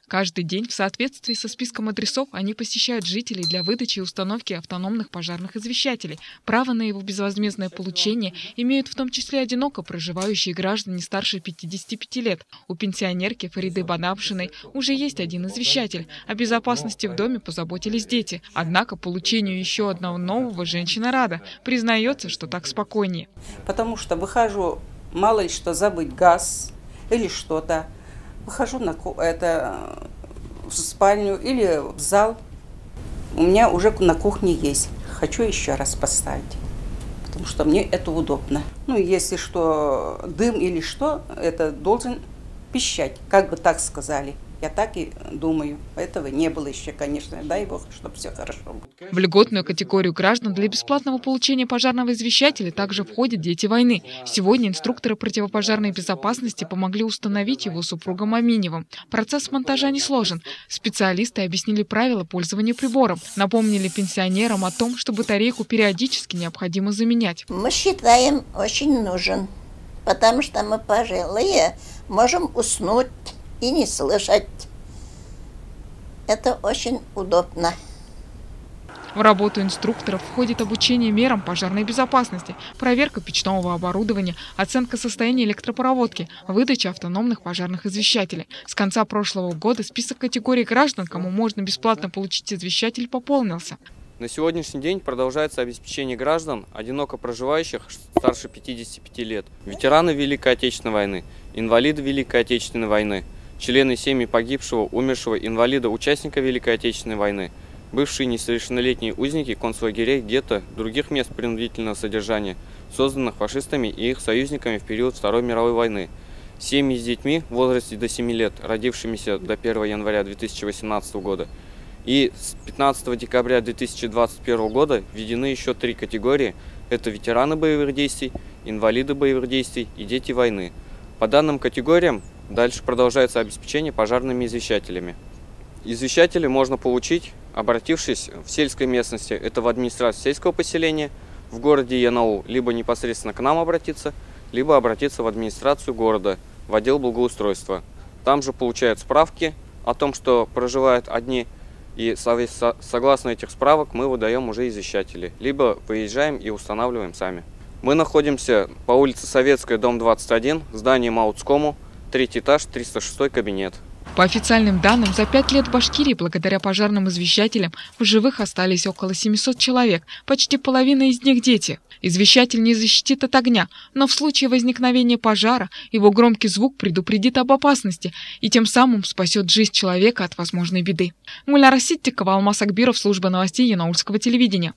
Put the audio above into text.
Каждый день в соответствии со списком адресов они посещают жителей для выдачи и установки автономных пожарных извещателей. Право на его безвозмездное получение имеют в том числе одиноко проживающие граждане старше 55 лет. У пенсионерки Фариды Банавшиной уже есть один извещатель. О безопасности в доме позаботились дети. Однако получению еще одного нового женщина рада. Признается, что так спокойнее. Потому что выхожу, мало ли что, забыть газ или что-то. Выхожу в спальню или в зал. У меня уже на кухне есть. Хочу еще раз поставить, потому что мне это удобно. Ну, если что, дым или что, это должен пищать, как бы так сказали. Я так и думаю. Этого не было еще, конечно. Дай Бог, чтобы все хорошо было. В льготную категорию граждан для бесплатного получения пожарного извещателя также входят дети войны. Сегодня инструкторы противопожарной безопасности помогли установить его супругам Аминевым. Процесс монтажа не сложен. Специалисты объяснили правила пользования прибором. Напомнили пенсионерам о том, что батарейку периодически необходимо заменять. Мы считаем, очень нужен, потому что мы пожилые, можем уснуть и не слышать. Это очень удобно. В работу инструкторов входит обучение мерам пожарной безопасности, проверка печного оборудования, оценка состояния электропроводки, выдача автономных пожарных извещателей. С конца прошлого года список категорий граждан, кому можно бесплатно получить извещатель, пополнился. На сегодняшний день продолжается обеспечение граждан, одиноко проживающих старше 55 лет, ветераны Великой Отечественной войны, инвалиды Великой Отечественной войны, члены семьи погибшего, умершего инвалида, участника Великой Отечественной войны, бывшие несовершеннолетние узники концлагерей, гетто, других мест принудительного содержания, созданных фашистами и их союзниками в период Второй мировой войны, семьи с детьми в возрасте до 7 лет, родившимися до 1 января 2018 года. И с 15 декабря 2021 года введены еще 3 категории. Это ветераны боевых действий, инвалиды боевых действий и дети войны. По данным категориям дальше продолжается обеспечение пожарными извещателями. Извещатели можно получить, обратившись в сельской местности, это в администрацию сельского поселения, в городе Янаул, либо непосредственно к нам обратиться, либо обратиться в администрацию города, в отдел благоустройства. Там же получают справки о том, что проживают одни, и согласно этих справок мы выдаем уже извещатели, либо выезжаем и устанавливаем сами. Мы находимся по улице Советская, дом 21, здание Маутскому, 3-й этаж, 306 кабинет. По официальным данным, за 5 лет в Башкирии благодаря пожарным извещателям в живых остались около 700 человек, почти половина из них дети. Извещатель не защитит от огня, но в случае возникновения пожара его громкий звук предупредит об опасности и тем самым спасет жизнь человека от возможной беды. Муляра Ситтикова, Алмаз Акбиров, служба новостей Янаульского телевидения.